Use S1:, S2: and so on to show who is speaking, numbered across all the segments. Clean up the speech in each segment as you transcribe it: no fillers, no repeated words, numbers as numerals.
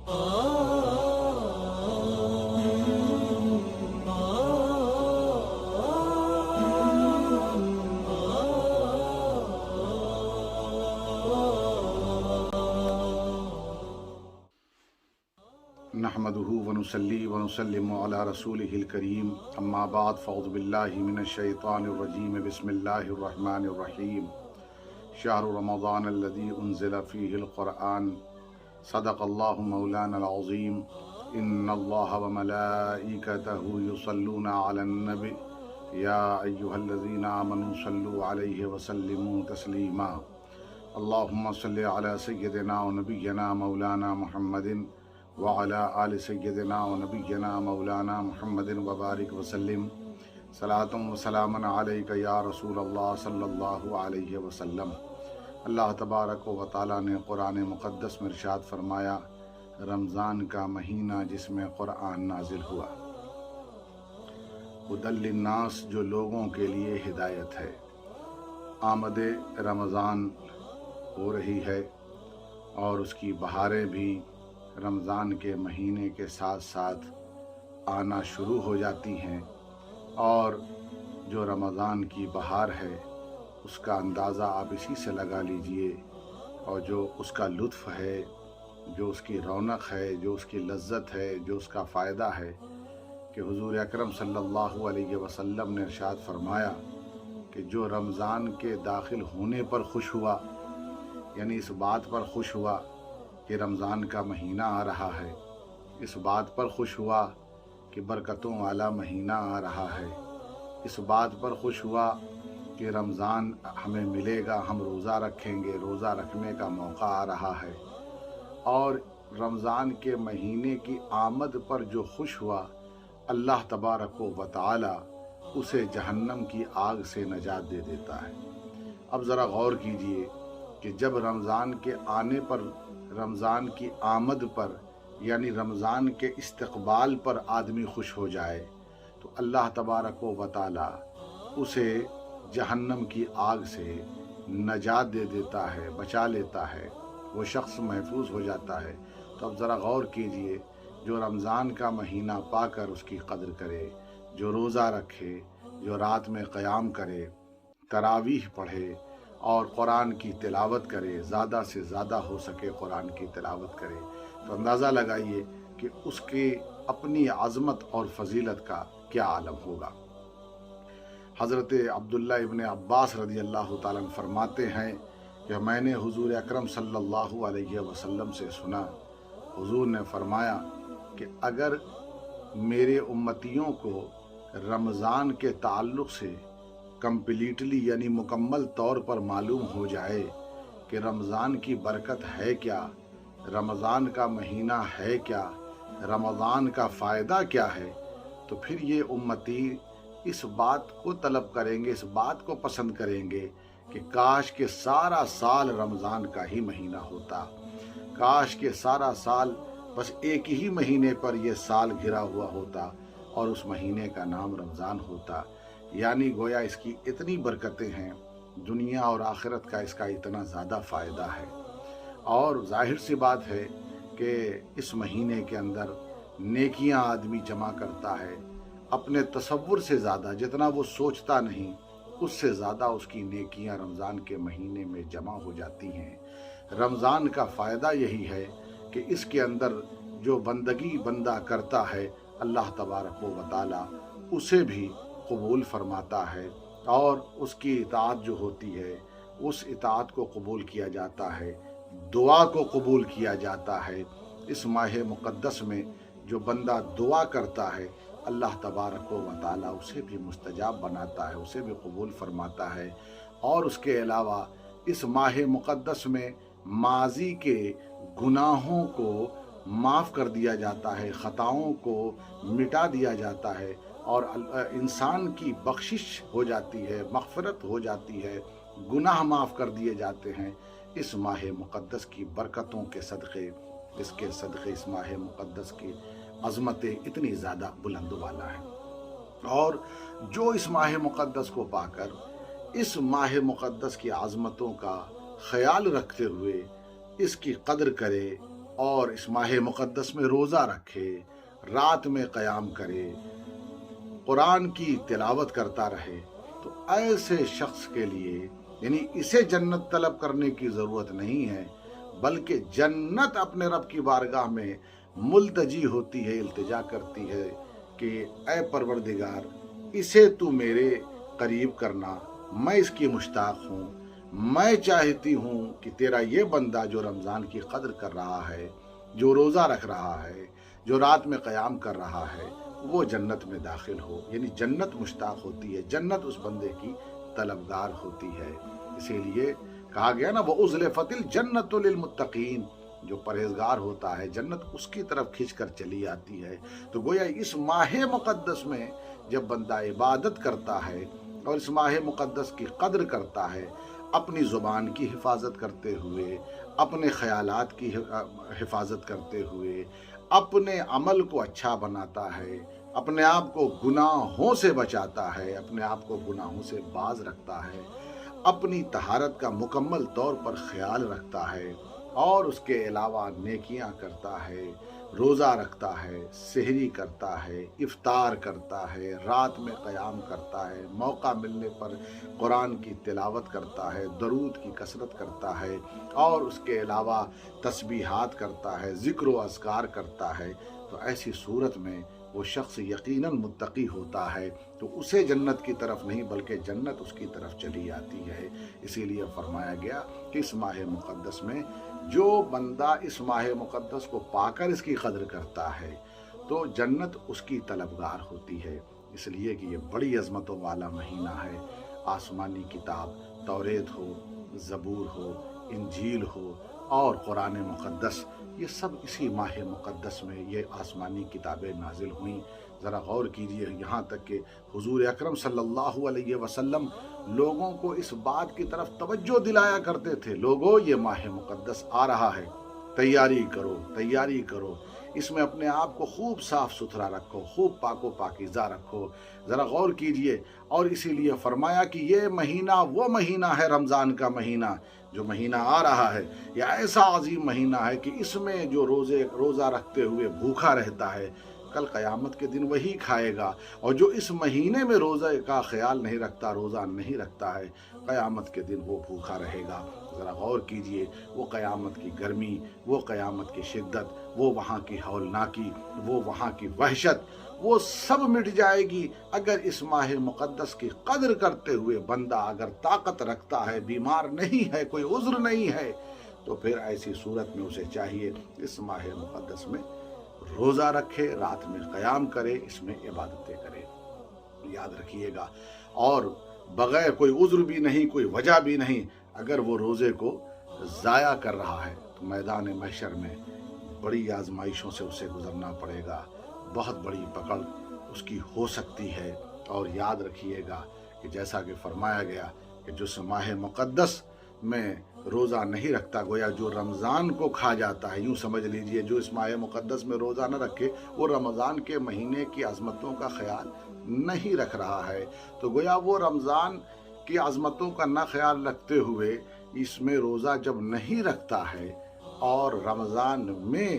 S1: نحمده ونصلي ونسلم على رسوله الكريم اما بعد فاعوذ بالله من الشيطان الرجيم بسم الله الرحمن الرحيم شهر رمضان الذي انزل فيه القرآن صدق الله مولانا العظيم ان الله وملائكته يصلون على النبي يا ايها الذين آمنوا صلوا عليه وسلموا تسليما اللهم صل على سيدنا ونبينا مولانا محمد وعلى آل سیدنا و نبینا مولانا محمد وبارک وسلم صلاۃ و سلام علیک یا رسول اللہ صلی اللہ علیہ وسلم۔ اللہ تبارک و تعالیٰ نے قرآن مقدس میں ارشاد فرمایا، رمضان کا مہینہ جس میں قرآن نازل ہوا، ہدی للناس، جو لوگوں کے لیے ہدایت ہے۔ آمد رمضان ہو رہی ہے اور اس کی بہاریں بھی رمضان کے مہینے کے ساتھ ساتھ آنا شروع ہو جاتی ہیں، اور جو رمضان کی بہار ہے اس کا اندازہ آپ اسی سے لگا لیجئے، اور جو اس کا لطف ہے، جو اس کی رونق ہے، جو اس کی لذت ہے، جو اس کا فائدہ ہے، کہ حضور اکرم صلی اللہ علیہ وسلم نے ارشاد فرمایا کہ جو رمضان کے داخل ہونے پر خوش ہوا، یعنی اس بات پر خوش ہوا کہ رمضان کا مہینہ آ رہا ہے، اس بات پر خوش ہوا کہ برکتوں والا مہینہ آ رہا ہے، اس بات پر خوش ہوا کہ رمضان ہمیں ملے گا، ہم روزہ رکھیں گے، روزہ رکھنے کا موقع آ رہا ہے، اور رمضان کے مہینے کی آمد پر جو خوش ہوا، اللہ تبارک و تعالی اسے جہنم کی آگ سے نجات دے دیتا ہے۔ اب ذرا غور کیجئے کہ جب رمضان کے آنے پر، رمضان کی آمد پر، یعنی رمضان کے استقبال پر آدمی خوش ہو جائے تو اللہ تبارک و تعالی اسے جہنم کی آگ سے نجات دے دیتا ہے، بچا لیتا ہے، وہ شخص محفوظ ہو جاتا ہے۔ تو اب ذرا غور کیجئے، جو رمضان کا مہینہ پا کر اس کی قدر کرے، جو روزہ رکھے، جو رات میں قیام کرے، تراویح پڑھے اور قرآن کی تلاوت کرے، زیادہ سے زیادہ ہو سکے قرآن کی تلاوت کرے، تو اندازہ لگائیے کہ اس کی اپنی عظمت اور فضیلت کا کیا عالم ہوگا۔ حضرت عبداللہ ابن عباس رضی اللہ تعالیٰ عنہ فرماتے ہیں کہ میں نے حضور اکرم صلی اللہ علیہ وسلم سے سنا، حضور نے فرمایا کہ اگر میرے امتیوں کو رمضان کے تعلق سے کمپلیٹلی، یعنی مکمل طور پر معلوم ہو جائے کہ رمضان کی برکت ہے کیا، رمضان کا مہینہ ہے کیا، رمضان کا فائدہ کیا ہے، تو پھر یہ امتی اس بات کو طلب کریں گے، اس بات کو پسند کریں گے کہ کاش کہ سارا سال رمضان کا ہی مہینہ ہوتا، کاش کہ سارا سال بس ایک ہی مہینے پر یہ سال گھرا ہوا ہوتا اور اس مہینے کا نام رمضان ہوتا۔ یعنی گویا اس کی اتنی برکتیں ہیں، دنیا اور آخرت کا اس کا اتنا زیادہ فائدہ ہے، اور ظاہر سی بات ہے کہ اس مہینے کے اندر نیکیاں آدمی جمع کرتا ہے، اپنے تصور سے زیادہ، جتنا وہ سوچتا نہیں اس سے زیادہ اس کی نیکیاں رمضان کے مہینے میں جمع ہو جاتی ہیں۔ رمضان کا فائدہ یہی ہے کہ اس کے اندر جو بندگی بندہ کرتا ہے، اللہ تبارک و تعالی اسے بھی قبول فرماتا ہے، اور اس کی اطاعت جو ہوتی ہے اس اطاعت کو قبول کیا جاتا ہے، دعا کو قبول کیا جاتا ہے۔ اس ماہ مقدس میں جو بندہ دعا کرتا ہے، اللہ تبارک و تعالی اسے بھی مستجاب بناتا ہے، اسے بھی قبول فرماتا ہے۔ اور اس کے علاوہ اس ماہ مقدس میں ماضی کے گناہوں کو معاف کر دیا جاتا ہے، خطاؤں کو مٹا دیا جاتا ہے، اور انسان کی بخشش ہو جاتی ہے، مغفرت ہو جاتی ہے، گناہ معاف کر دیے جاتے ہیں اس ماہ مقدس کی برکتوں کے صدقے۔ اس کے صدقے اس ماہ مقدس کی عظمتیں اتنی زیادہ بلند والا ہیں، اور جو اس ماہ مقدس کو پا کر اس ماہ مقدس کی عظمتوں کا خیال رکھتے ہوئے اس کی قدر کرے، اور اس ماہ مقدس میں روزہ رکھے، رات میں قیام کرے، قرآن کی تلاوت کرتا رہے، تو ایسے شخص کے لیے یعنی اسے جنت طلب کرنے کی ضرورت نہیں ہے، بلکہ جنت اپنے رب کی بارگاہ میں ملتجی ہوتی ہے، التجا کرتی ہے کہ اے پروردگار اسے تو میرے قریب کرنا، میں اس کی مشتاق ہوں، میں چاہتی ہوں کہ تیرا یہ بندہ جو رمضان کی قدر کر رہا ہے، جو روزہ رکھ رہا ہے، جو رات میں قیام کر رہا ہے، وہ جنت میں داخل ہو، یعنی جنت مشتاق ہوتی ہے، جنت اس بندے کی طلبگار ہوتی ہے۔ اسی لیے کہا گیا نا وَأُزْلِفَتِ الْجَنَّةُ لِلْمُتَّقِينَ، جو پرہیزگار ہوتا ہے جنت اس کی طرف کھنچ کر چلی آتی ہے۔ تو گویا اس ماہ مقدس میں جب بندہ عبادت کرتا ہے اور اس ماہ مقدس کی قدر کرتا ہے، اپنی زبان کی حفاظت کرتے ہوئے، اپنے خیالات کی حفاظت کرتے ہوئے، اپنے عمل کو اچھا بناتا ہے، اپنے آپ کو گناہوں سے بچاتا ہے، اپنے آپ کو گناہوں سے باز رکھتا ہے، اپنی طہارت کا مکمل طور پر خیال رکھتا ہے، اور اس کے علاوہ نیکیاں کرتا ہے، روزہ رکھتا ہے، سحری کرتا ہے، افطار کرتا ہے، رات میں قیام کرتا ہے، موقع ملنے پر قرآن کی تلاوت کرتا ہے، درود کی کثرت کرتا ہے، اور اس کے علاوہ تسبیحات کرتا ہے، ذکر و اذکار کرتا ہے، تو ایسی صورت میں وہ شخص یقیناً متقی ہوتا ہے، تو اسے جنت کی طرف نہیں بلکہ جنت اس کی طرف چلی آتی ہے۔ اسی لیے فرمایا گیا کہ اس ماہ مقدس میں جو بندہ اس ماہ مقدس کو پا کر اس کی قدر کرتا ہے تو جنت اس کی طلبگار ہوتی ہے، اس لیے کہ یہ بڑی عظمتوں والا مہینہ ہے۔ آسمانی کتاب توریت ہو، زبور ہو، انجیل ہو اور قرآن مقدس، یہ سب اسی ماہ مقدس میں یہ آسمانی کتابیں نازل ہوئیں۔ ذرا غور کیجئے، یہاں تک کہ حضور اکرم صلی اللہ علیہ وسلم لوگوں کو اس بات کی طرف توجہ دلایا کرتے تھے، لوگوں یہ ماہ مقدس آ رہا ہے، تیاری کرو، تیاری کرو، اس میں اپنے آپ کو خوب صاف ستھرا رکھو، خوب پاک و پاکیزہ رکھو۔ ذرا غور کیجئے، اور اسی لیے فرمایا کہ یہ مہینہ وہ مہینہ ہے، رمضان کا مہینہ جو مہینہ آ رہا ہے، یہ ایسا عظیم مہینہ ہے کہ اس میں جو روزہ رکھتے ہوئے بھوکا رہتا ہے، کل قیامت کے دن وہی کھائے گا، اور جو اس مہینے میں روزہ کا خیال نہیں رکھتا، روزہ نہیں رکھتا ہے، قیامت کے دن وہ بھوکا رہے گا۔ ذرا غور کیجئے، وہ قیامت کی گرمی، وہ قیامت کی شدت، وہ وہاں کی ہولناکی، وہ وہاں کی وحشت، وہ سب مٹ جائے گی اگر اس ماہ مقدس کی قدر کرتے ہوئے بندہ اگر طاقت رکھتا ہے، بیمار نہیں ہے، کوئی عذر نہیں ہے، تو پھر ایسی صورت میں اسے چاہیے اس ماہ مقدس میں روزہ رکھے، رات میں قیام کرے، اس میں عبادتیں کرے۔ یاد رکھیے گا، اور بغیر کوئی عذر بھی نہیں، کوئی وجہ بھی نہیں، اگر وہ روزے کو ضائع کر رہا ہے تو میدان محشر میں بڑی آزمائشوں سے اسے گزرنا پڑے گا، بہت بڑی پکڑ اس کی ہو سکتی ہے۔ اور یاد رکھیے گا کہ جیسا کہ فرمایا گیا کہ جس ماہ مقدس میں روزہ نہیں رکھتا، گویا جو رمضان کو کھا جاتا ہے، یوں سمجھ لیجئے جو اس ماہ مقدس میں روزہ نہ رکھے وہ رمضان کے مہینے کی عظمتوں کا خیال نہیں رکھ رہا ہے، تو گویا وہ رمضان کی عظمتوں کا نہ خیال رکھتے ہوئے اس میں روزہ جب نہیں رکھتا ہے، اور رمضان میں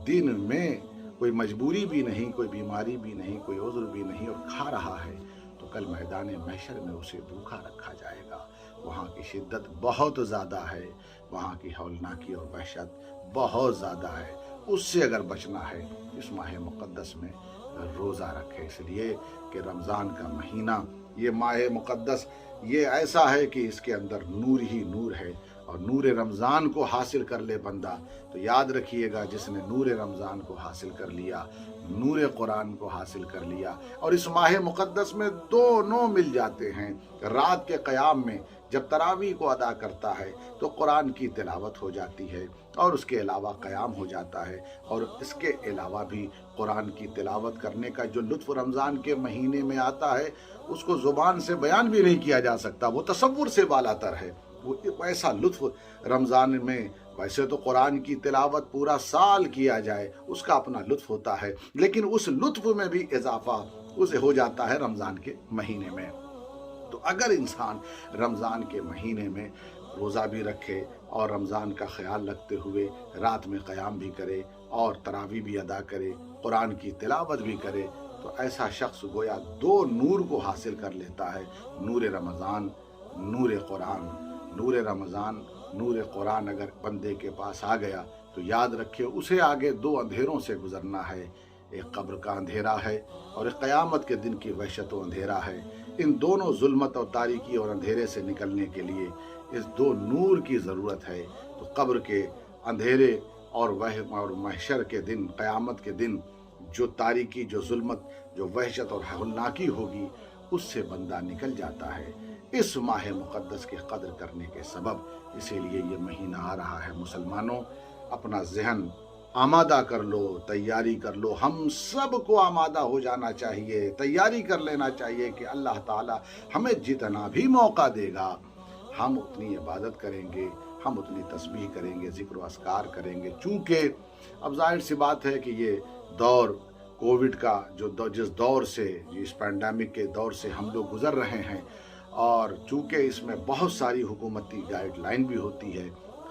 S1: دن میں کوئی مجبوری بھی نہیں، کوئی بیماری بھی نہیں، کوئی عذر بھی نہیں، اور کھا رہا ہے، تو کل میدان محشر میں اسے بھوکا رکھا جائے گا۔ وہاں کی شدت بہت زیادہ ہے، وہاں کی ہولناکی اور وحشت بہت زیادہ ہے، اس سے اگر بچنا ہے اس ماہ مقدس میں روزہ رکھے۔ اس لیے کہ رمضان کا مہینہ، یہ ماہ مقدس یہ ایسا ہے کہ اس کے اندر نور ہی نور ہے، اور نور رمضان کو حاصل کر لے بندہ تو یاد رکھیے گا جس نے نور رمضان کو حاصل کر لیا، نور قرآن کو حاصل کر لیا، اور اس ماہ مقدس میں دونوں مل جاتے ہیں۔ رات کے قیام میں جب تراویح کو ادا کرتا ہے تو قرآن کی تلاوت ہو جاتی ہے، اور اس کے علاوہ قیام ہو جاتا ہے، اور اس کے علاوہ بھی قرآن کی تلاوت کرنے کا جو لطف رمضان کے مہینے میں آتا ہے اس کو زبان سے بیان بھی نہیں کیا جا سکتا، وہ تصور سے بالا تر ہے۔ وہ ایسا لطف رمضان میں، ویسے تو قرآن کی تلاوت پورا سال کیا جائے اس کا اپنا لطف ہوتا ہے، لیکن اس لطف میں بھی اضافہ اسے ہو جاتا ہے رمضان کے مہینے میں۔ تو اگر انسان رمضان کے مہینے میں روزہ بھی رکھے، اور رمضان کا خیال رکھتے ہوئے رات میں قیام بھی کرے اور تراویح بھی ادا کرے، قرآن کی تلاوت بھی کرے، تو ایسا شخص گویا دو نور کو حاصل کر لیتا ہے، نور رمضان، نور قرآن۔ نور رمضان، نور قرآن اگر بندے کے پاس آ گیا تو یاد رکھے اسے آگے دو اندھیروں سے گزرنا ہے، ایک قبر کا اندھیرا ہے اور ایک قیامت کے دن کی وحشت و اندھیرا ہے۔ ان دونوں ظلمت اور تاریکی اور اندھیرے سے نکلنے کے لیے اس دو نور کی ضرورت ہے۔ تو قبر کے اندھیرے اور محشر کے دن، قیامت کے دن، جو تاریکی، جو ظلمت، جو وحشت اور ہولناکی ہوگی، اس سے بندہ نکل جاتا ہے اس ماہ مقدس کی قدر کرنے کے سبب۔ اسی لیے یہ مہینہ آ رہا ہے، مسلمانوں اپنا ذہن آمادہ کر لو، تیاری کر لو۔ ہم سب کو آمادہ ہو جانا چاہیے، تیاری کر لینا چاہیے کہ اللہ تعالی ہمیں جتنا بھی موقع دے گا ہم اتنی عبادت کریں گے، ہم اتنی تسبیح کریں گے، ذکر و اذکار کریں گے۔ چونکہ اب ظاہر سی بات ہے کہ یہ دور کووڈ کا جس دور سے، اس پینڈیمک کے دور سے ہم لوگ گزر رہے ہیں، اور چونکہ اس میں بہت ساری حکومتی گائیڈ لائن بھی ہوتی ہے،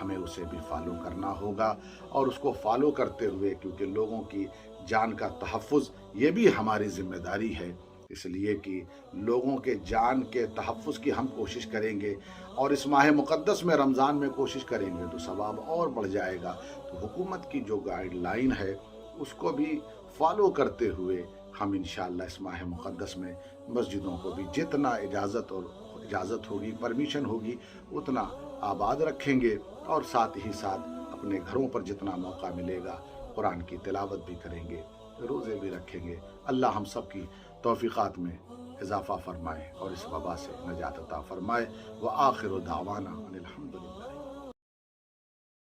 S1: ہمیں اسے بھی فالو کرنا ہوگا۔ اور اس کو فالو کرتے ہوئے، کیونکہ لوگوں کی جان کا تحفظ یہ بھی ہماری ذمہ داری ہے، اس لیے کہ لوگوں کے جان کے تحفظ کی ہم کوشش کریں گے اور اس ماہ مقدس میں، رمضان میں کوشش کریں گے تو ثواب اور بڑھ جائے گا۔ تو حکومت کی جو گائیڈ لائن ہے اس کو بھی فالو کرتے ہوئے ہم انشاءاللہ اس ماہ مقدس میں مسجدوں کو بھی جتنا اجازت ہوگی، پرمیشن ہوگی، اتنا آباد رکھیں گے، اور ساتھ ہی ساتھ اپنے گھروں پر جتنا موقع ملے گا قرآن کی تلاوت بھی کریں گے، روزے بھی رکھیں گے۔ اللہ ہم سب کی توفیقات میں اضافہ فرمائے اور اس وبا سے نجات عطا فرمائے۔ وآخر دعوانا ان الحمدللہ۔